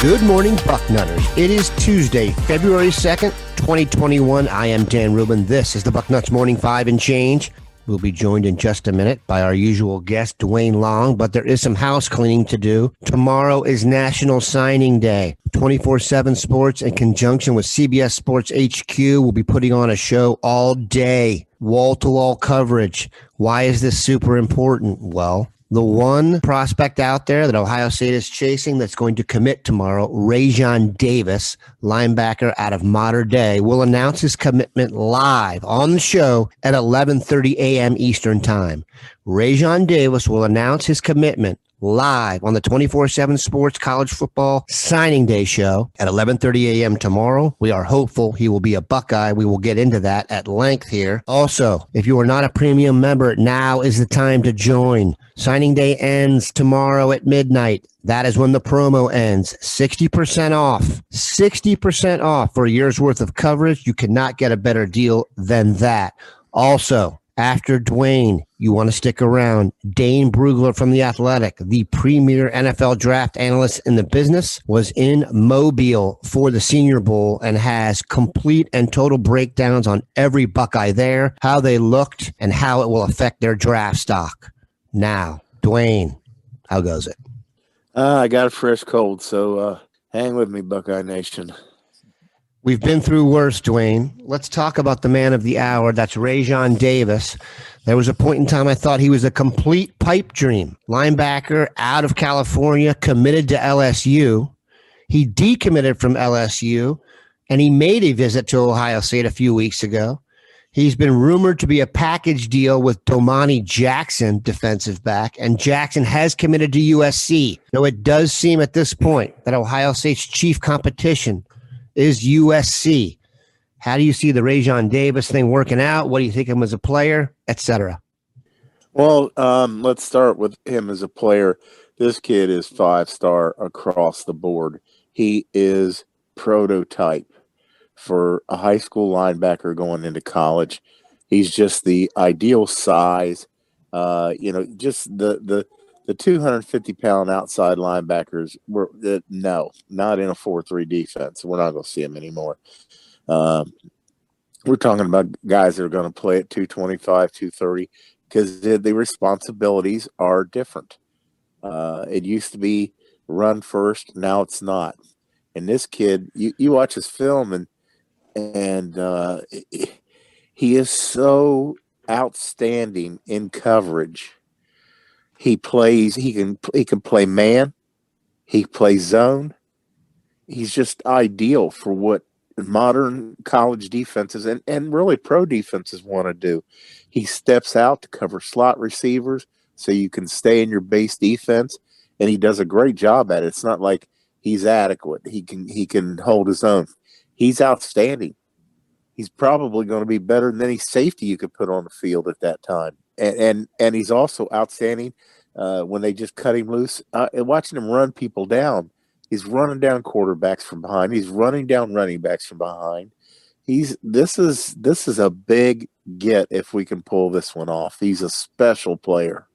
Good morning, Bucknutters. It is Tuesday, February 2nd, 2021. I am Dan Rubin. This is the Bucknuts Morning 5 and Change. We'll be joined in just a minute by our usual guest, Duane Long, but there is some house cleaning to do. Tomorrow is National Signing Day. 24/7 Sports, in conjunction with CBS Sports HQ, will be putting on a show all day, wall-to-wall coverage. Why is this super important? Well, the one prospect out there that Ohio State is chasing that's going to commit tomorrow, Raesjon Davis, linebacker out of Mater Dei, will announce his commitment live on the show at 11:30 a.m. Eastern Time. Raesjon Davis will announce his commitment live on the 24/7 Sports College Football Signing Day show at 11:30 a.m. tomorrow. We are hopeful he will be a Buckeye. We will get into that at length here. Also, if you are not a premium member, now is the time to join. Signing Day ends tomorrow at midnight. That is when the promo ends. 60% off. 60% off for a year's worth of coverage. You cannot get a better deal than that. Also, after Duane, you want to stick around. Dane Brugler from The Athletic, the premier NFL draft analyst in the business, was in Mobile for the Senior Bowl and has complete and total breakdowns on every Buckeye there, how they looked, and how it will affect their draft stock. Now, Duane, how goes it? I got a fresh cold, so hang with me, Buckeye Nation. We've been through worse, Duane. Let's talk about the man of the hour. That's Raesjon Davis. There was a point in time I thought he was a complete pipe dream. Linebacker out of California, committed to LSU. He decommitted from LSU, and he made a visit to Ohio State a few weeks ago. He's been rumored to be a package deal with Domani Jackson, defensive back, and Jackson has committed to USC. Though it does seem at this point that Ohio State's chief competition is USC. How do you see the Raesjon Davis thing working out? What do you think of him as a player, etc.? Well, let's start with him as a player. This kid is 5-star across the board. He is prototype for a high school linebacker going into college. He's just the ideal size. Just the 250-pound outside linebackers were no, not in a 4-3 defense. We're not going to see them anymore. We're talking about guys that are going to play at 225, 230 because the responsibilities are different. It used to be run first, now it's not. And this kid, you watch his film, and he is so outstanding in coverage. He can play man. He plays zone. He's just ideal for what modern college defenses and really pro defenses want to do. He steps out to cover slot receivers so you can stay in your base defense, and he does a great job at it. It's not like he's adequate. He can hold his own. He's outstanding. He's probably going to be better than any safety you could put on the field at that time. And he's also outstanding when they just cut him loose. And watching him run people down, he's running down quarterbacks from behind. He's running down running backs from behind. This is a big get if we can pull this one off. He's a special player.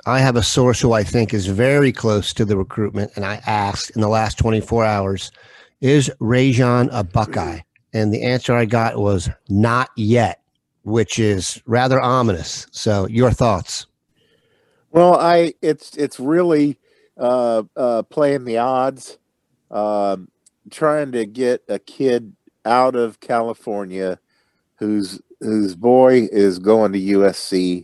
I have a source who I think is very close to the recruitment, and I asked in the last 24 hours, is Raesjon a Buckeye? And the answer I got was not yet, which is rather ominous. So your thoughts? Well, it's really playing the odds, trying to get a kid out of California whose boy is going to USC,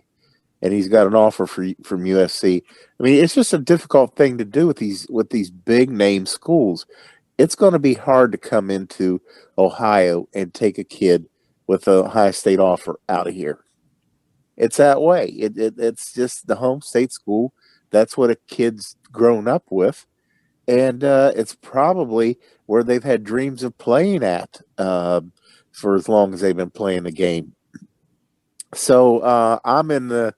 and he's got an offer from USC. I mean, it's just a difficult thing to do with these big name schools. It's going to be hard to come into Ohio and take a kid with a Ohio State offer out of here. It's that way. It's just the home state school. That's what a kid's grown up with. And it's probably where they've had dreams of playing at for as long as they've been playing the game. So I'm in the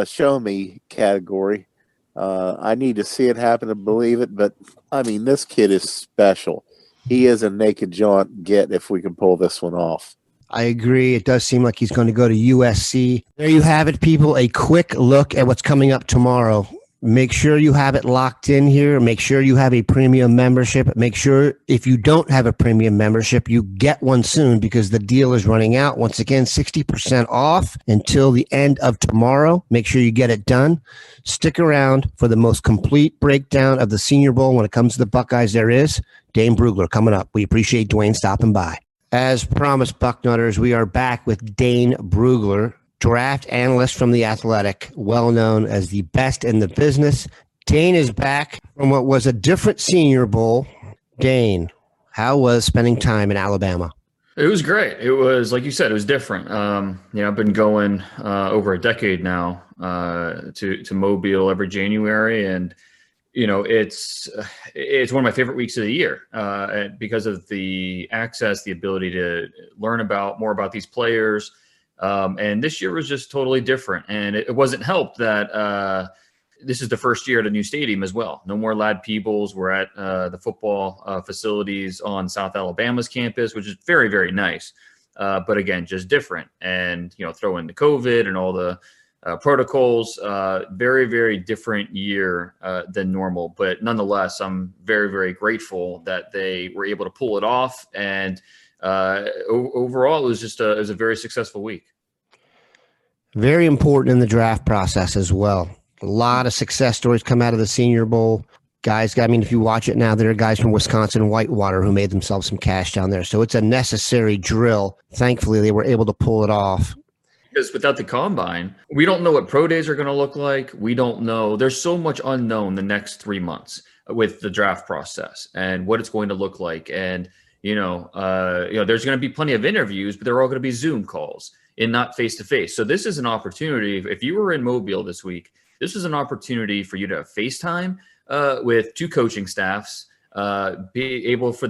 show me category. I need to see it happen to believe it, but I mean, this kid is special. He is a naked jaunt get if we can pull this one off. I agree. It does seem like he's going to go to USC. There you have it, people. A quick look at what's coming up tomorrow. Make sure you have it locked in here. Make sure you have a premium membership. Make sure if you don't have a premium membership, you get one soon because the deal is running out. Once again, 60% off until the end of tomorrow. Make sure you get it done. Stick around for the most complete breakdown of the Senior Bowl when it comes to the Buckeyes there is. Dane Brugler coming up. We appreciate Duane stopping by. As promised, Bucknutters, we are back with Dane Brugler, draft analyst from The Athletic, well known as the best in the business. Dane is back from what was a different Senior Bowl. Dane, how was spending time in Alabama? It was great. It was, like you said, it was different. I've been going over a decade now to Mobile every January, and it's one of my favorite weeks of the year because of the access, the ability to learn more about these players. And this year was just totally different. And it wasn't helped that this is the first year at a new stadium as well. No more Lad Peebles. We're at the football facilities on South Alabama's campus, which is very, very nice. But again, just different. And, throw in the COVID and all the protocols, very, very different year than normal. But nonetheless, I'm very, very grateful that they were able to pull it off. And overall, it was a very successful week. Very important in the draft process as well. A lot of success stories come out of the Senior Bowl. Guys, if you watch it now, there are guys from Wisconsin and Whitewater who made themselves some cash down there. So it's a necessary drill. Thankfully, they were able to pull it off. Because without the combine, we don't know what pro days are going to look like. We don't know. There's so much unknown the next 3 months with the draft process and what it's going to look like. And there's going to be plenty of interviews, but they're all going to be Zoom calls and not face-to-face. So this is an opportunity. If you were in Mobile this week, this is an opportunity for you to have FaceTime with two coaching staffs, be able for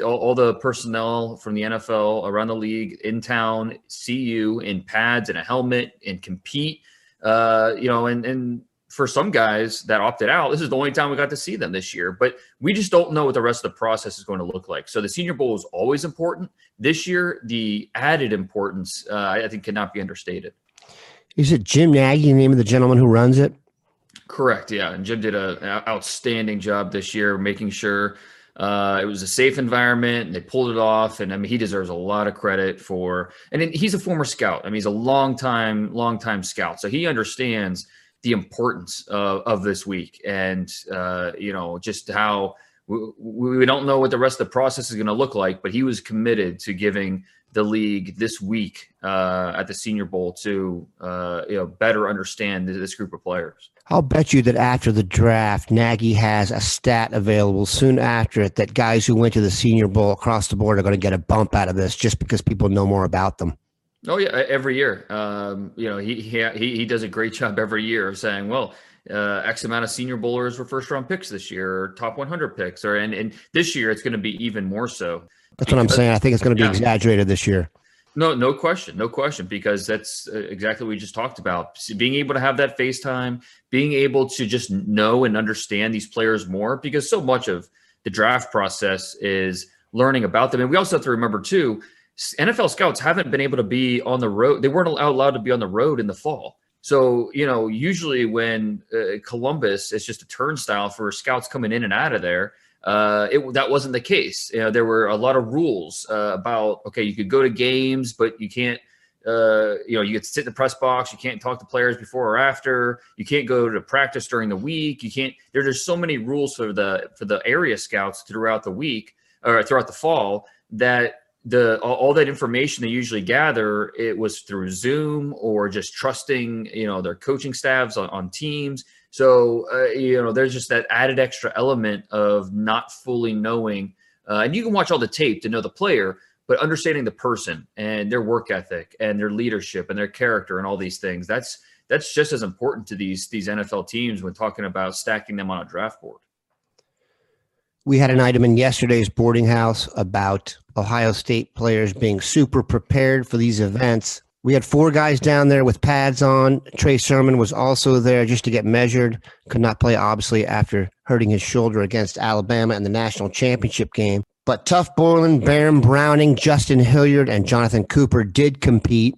all the personnel from the NFL around the league in town, see you in pads and a helmet and compete, and for some guys that opted out, this is the only time we got to see them this year. But we just don't know what the rest of the process is going to look like. So the Senior Bowl is always important. This year, the added importance, I think, cannot be understated. Is it Jim Nagy, the name of the gentleman who runs it? Correct, yeah. And Jim did an outstanding job this year, making sure it was a safe environment, and they pulled it off. And he deserves a lot of credit for. And he's a former scout. He's a long time scout, so he understands the importance of this week, and just how we don't know what the rest of the process is going to look like, but he was committed to giving the league this week at the Senior Bowl to better understand this group of players. I'll bet you that after the draft, Nagy has a stat available soon after it that guys who went to the Senior Bowl across the board are going to get a bump out of this just because people know more about them. Oh yeah, every year. He does a great job every year of saying, well, X amount of Senior Bowlers were first round picks this year, or top 100 picks, and this year it's going to be even more so. That's what I'm saying. I think it's going to be exaggerated this year. No question, because that's exactly what we just talked about. Being able to have that FaceTime, being able to just know and understand these players more, because so much of the draft process is learning about them. And we also have to remember too, NFL scouts haven't been able to be on the road. They weren't allowed to be on the road in the fall. So, usually when Columbus is just a turnstile for scouts coming in and out of there, that wasn't the case. There were a lot of rules about, okay, you could go to games, but you can't, you get to sit in the press box. You can't talk to players before or after. You can't go to practice during the week. You can't. There's so many rules for the area scouts throughout the week or throughout the fall that all that information they usually gather, it was through Zoom or just trusting, their coaching staffs on teams. So, there's just that added extra element of not fully knowing. And you can watch all the tape to know the player, but understanding the person and their work ethic and their leadership and their character and all these things, that's just as important to these NFL teams when talking about stacking them on a draft board. We had an item in yesterday's boarding house about Ohio State players being super prepared for these events. We had 4 guys down there with pads on. Trey Sermon was also there just to get measured. Could not play, obviously, after hurting his shoulder against Alabama in the national championship game. But Tuff Borland, Baron Browning, Justin Hilliard, and Jonathan Cooper did compete.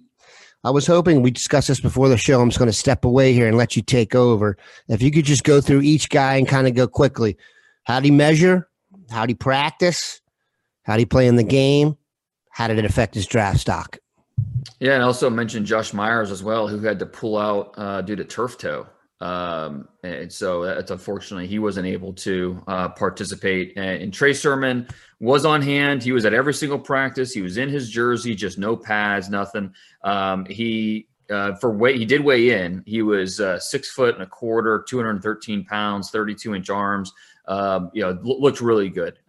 I was hoping we discussed this before the show. I'm just going to step away here and let you take over. If you could just go through each guy and kind of go quickly. How did he measure? How did he practice? How did he play in the game? How did it affect his draft stock? Yeah, and also mentioned Josh Myers as well, who had to pull out due to turf toe. And so that's unfortunately he wasn't able to participate. And Trey Sermon was on hand. He was at every single practice. He was in his jersey, just no pads, nothing. He did weigh in. He was 6 foot and a quarter, 213 pounds, 32-inch arms. Looked really good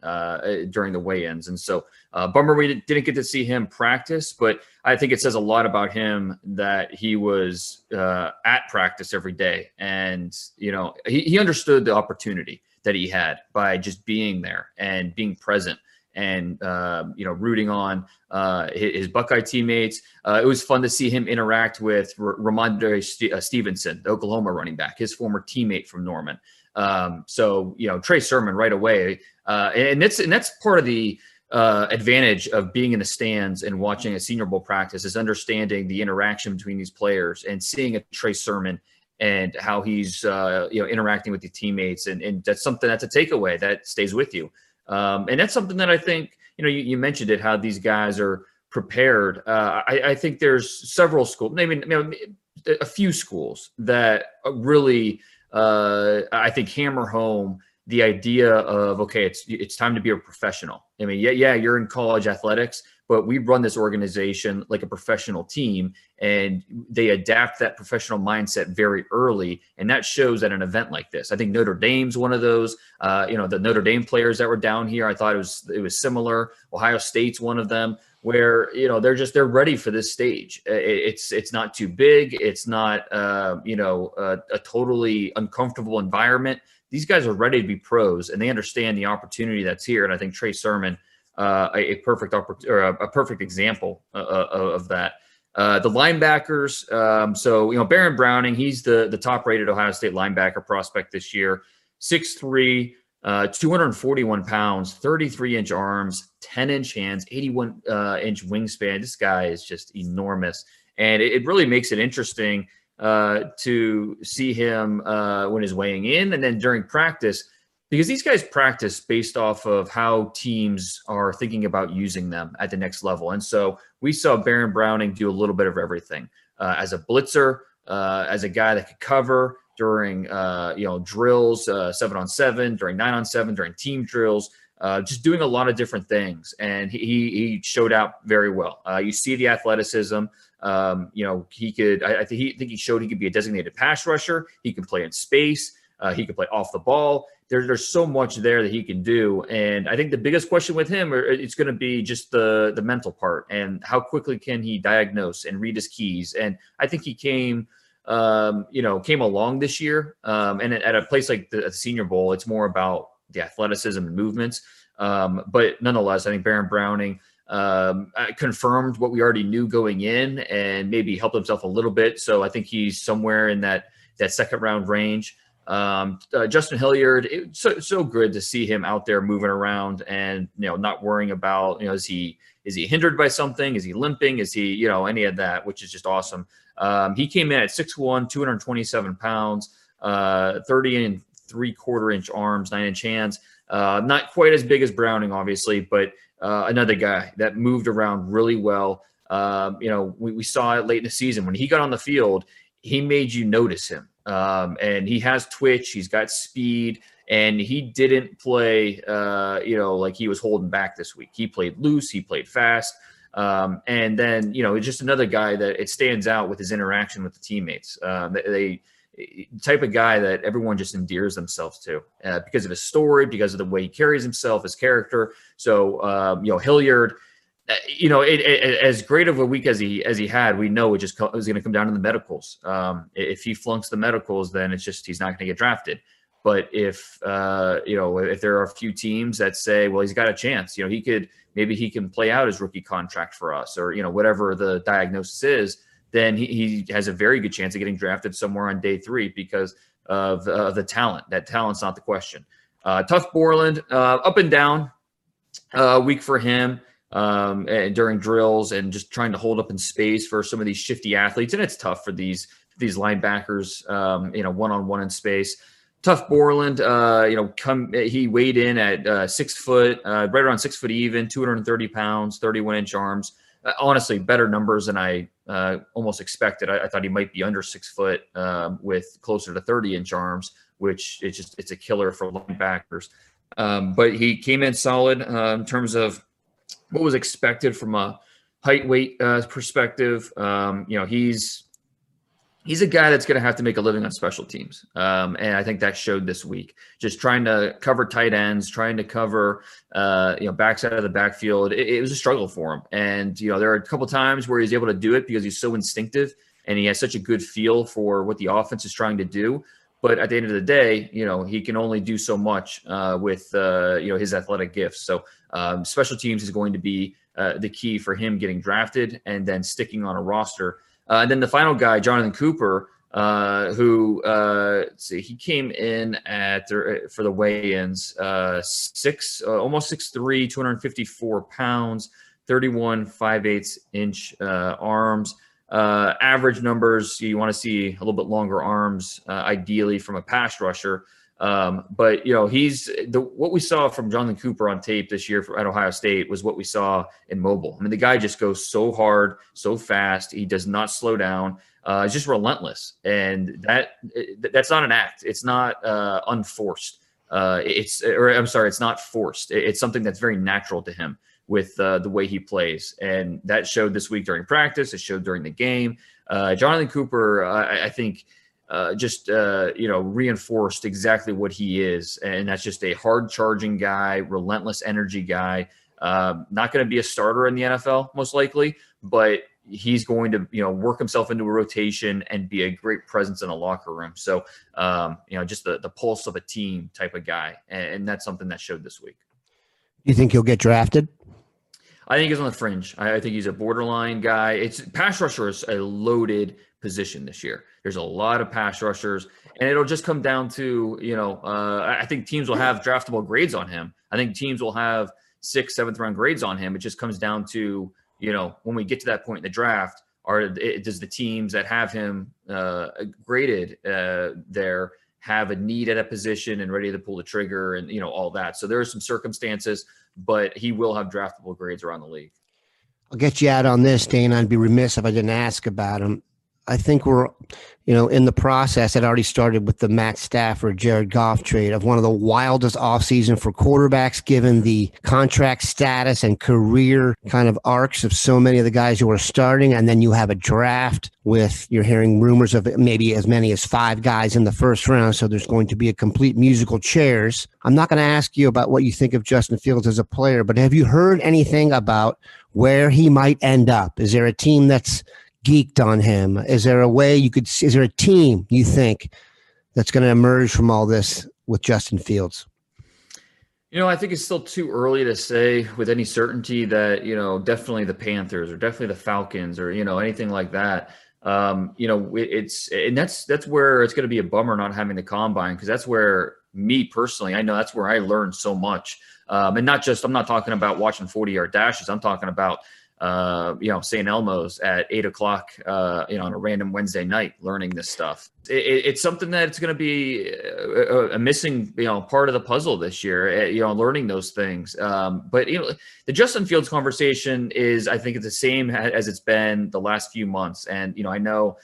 during the weigh-ins. And so bummer we didn't get to see him practice, but I think it says a lot about him that he was at practice every day. And, he understood the opportunity that he had by just being there and being present and, rooting on his Buckeye teammates. It was fun to see him interact with Ramondre Stevenson, the Oklahoma running back, his former teammate from Norman. Trey Sermon right away. And that's part of the advantage of being in the stands and watching a Senior Bowl practice is understanding the interaction between these players and seeing a Trey Sermon and how he's, interacting with the teammates. And that's something that's a takeaway that stays with you. And that's something that I think, you mentioned it, how these guys are prepared. I think there's several schools, maybe a few schools that really, I think hammer home the idea of, okay, it's time to be a professional. I mean, yeah, you're in college athletics, but we run this organization like a professional team, and they adapt that professional mindset very early. And that shows at an event like this. I think Notre Dame's one of those, the Notre Dame players that were down here. I thought it was similar. Ohio State's one of them where, they're ready for this stage. It's not too big. It's not, a totally uncomfortable environment. These guys are ready to be pros, and they understand the opportunity that's here. And I think Trey Sermon, a perfect example of that. The linebackers. Baron Browning, he's the top-rated Ohio State linebacker prospect this year. 6'3", 241 pounds, 33-inch arms, 10-inch hands, 81-inch wingspan. This guy is just enormous, and it really makes it interesting to see him when he's weighing in and then during practice, because these guys practice based off of how teams are thinking about using them at the next level. And so we saw Baron Browning do a little bit of everything as a blitzer, as a guy that could cover during, drills, 7-on-7, during 9-on-7, during team drills, just doing a lot of different things. And he showed out very well. You see the athleticism. He could, I think he showed he could be a designated pass rusher. He can play in space. He could play off the ball. There's so much there that he can do. And I think the biggest question with him, it's going to be just the mental part and how quickly can he diagnose and read his keys. And I think he came along this year. And at a place like the Senior Bowl, it's more about the athleticism and movements. But nonetheless, I think Baron Browning confirmed what we already knew going in and maybe helped himself a little bit. So I think he's somewhere in that second round range. Justin Hilliard, it's so good to see him out there moving around and, not worrying about, is he hindered by something? Is he limping? Is he, any of that, which is just awesome. He came in at 6'1", 227 pounds, 30 3/4-inch arms, 9-inch hands. Not quite as big as Browning, obviously, but another guy that moved around really well. We saw it late in the season when he got on the field, he made you notice him. And he has twitch, he's got speed, and he didn't play, like he was holding back this week. He played loose, he played fast. And then, it's just another guy that it stands out with his interaction with the teammates. Type of guy that everyone just endears themselves to because of his story, because of the way he carries himself, his character. So, Hilliard, as great of a week as he had, we know it was going to come down to the medicals. If he flunks the medicals, then it's just he's not going to get drafted. But if there are a few teams that say, well, he's got a chance, maybe he can play out his rookie contract for us, or whatever the diagnosis is, then he has a very good chance of getting drafted somewhere on day 3 because of the talent. That talent's not the question. Tuf Borland, up and down week for him. and during drills and just trying to hold up in space for some of these shifty athletes. And it's tough for these linebackers, one-on-one in space. Tough Borland, he weighed in at 6 foot, right around 6 foot even, 230 pounds, 31-inch arms. Honestly, better numbers than I almost expected. I thought he might be under 6 foot with closer to 30-inch arms, which it's a killer for linebackers. But he came in solid in terms of what was expected from a height weight perspective. He's a guy that's going to have to make a living on special teams. And I think that showed this week, just trying to cover tight ends, trying to cover, backside of the backfield. It was a struggle for him. And, there are a couple times where he's able to do it because he's so instinctive and he has such a good feel for what the offense is trying to do. But at the end of the day, he can only do so much with, his athletic gifts. So special teams is going to be the key for him getting drafted and then sticking on a roster. And then the final guy, Jonathan Cooper, who he came in for the weigh-ins, almost 6'3", 254 pounds, 31 5/8-inch arms. Average numbers, you want to see a little bit longer arms, ideally from a pass rusher. But what we saw from Jonathan Cooper on tape this year at Ohio State was what we saw in mobile. I mean, the guy just goes so hard, so fast. He does not slow down. He's just relentless, and that's not an act. It's not unforced. It's not forced. It's something that's very natural to him with the way he plays, and that showed this week during practice. It showed during the game. Jonathan Cooper, I think. Reinforced exactly what he is. And that's just a hard charging guy, relentless energy guy. Not going to be a starter in the NFL, most likely, but he's going to, work himself into a rotation and be a great presence in a locker room. So, just the pulse of a team type of guy. And that's something that showed this week. You think he'll get drafted? I think he's on the fringe. I think he's a borderline guy. Pass rusher is a loaded position this year. There's a lot of pass rushers, and it'll just come down to, I think teams will have draftable grades on him. I think teams will have 6th, 7th round grades on him. It just comes down to, when we get to that point in the draft, does the teams that have him graded there have a need at a position and ready to pull the trigger and, all that. So there are some circumstances, but he will have draftable grades around the league. I'll get you out on this, Dane. I'd be remiss if I didn't ask about him. I think we're, in the process, it already started with the Matt Stafford, Jared Goff trade of one of the wildest offseason for quarterbacks, given the contract status and career kind of arcs of so many of the guys who are starting. And then you have a draft with, you're hearing rumors of maybe as many as 5 guys in the first round. So there's going to be a complete musical chairs. I'm not going to ask you about what you think of Justin Fields as a player, but have you heard anything about where he might end up? Is there a team that's geeked on him? Is there a way is there a team you think that's going to emerge from all this with Justin Fields? I think it's still too early to say with any certainty that, definitely the Panthers or definitely the Falcons or, anything like that. That's where it's going to be a bummer not having the combine, because that's where me personally, I know that's where I learned so much. And not just, I'm not talking about watching 40-yard dashes. I'm talking about St. Elmo's at 8:00, on a random Wednesday night, learning this stuff. It's something that it's going to be a missing, part of the puzzle this year, learning those things. But the Justin Fields conversation is, I think it's the same as it's been the last few months. And, I know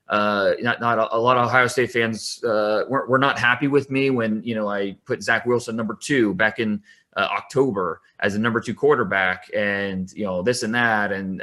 not a lot of Ohio State fans were not happy with me when, I put Zach Wilson number 2 back in October as a number 2 quarterback and, this and that. And,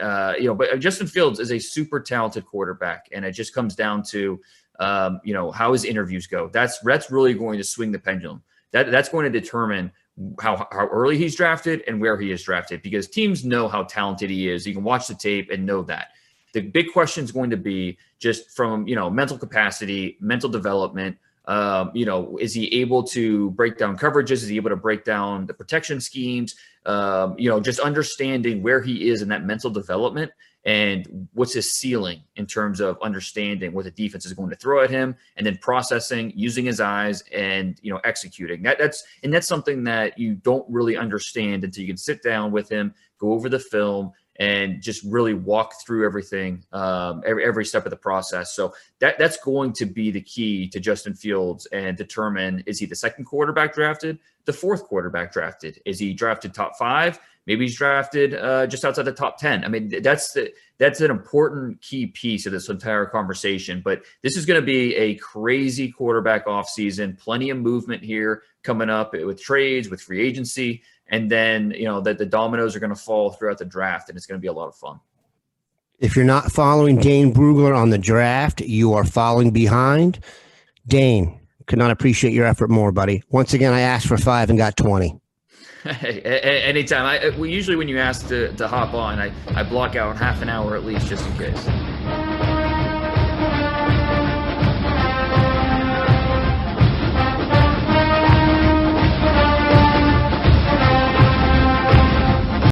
but Justin Fields is a super talented quarterback. And it just comes down to, how his interviews go. That's really going to swing the pendulum. That's going to determine how early he's drafted and where he is drafted, because teams know how talented he is. You can watch the tape and know that. The big question is going to be just from, mental capacity, mental development. Is he able to break down coverages? Is he able to break down the protection schemes? Just understanding where he is in that mental development and what's his ceiling in terms of understanding what the defense is going to throw at him, and then processing, using his eyes, and executing. That's something that you don't really understand until you can sit down with him, go over the film, and just really walk through everything, every step of the process. So that's going to be the key to Justin Fields, and determine, is he the second quarterback drafted, the fourth quarterback drafted? Is he drafted top 5? Maybe he's drafted just outside the top 10. I mean, that's an important key piece of this entire conversation. But this is going to be a crazy quarterback offseason, plenty of movement here coming up with trades, with free agency. And then, that the dominoes are going to fall throughout the draft, and it's going to be a lot of fun. If you're not following Dane Brugler on the draft, you are falling behind. Dane, could not appreciate your effort more, buddy. Once again, I asked for 5 and got 20. Hey, anytime. Usually when you ask to hop on, I block out half an hour at least, just in case.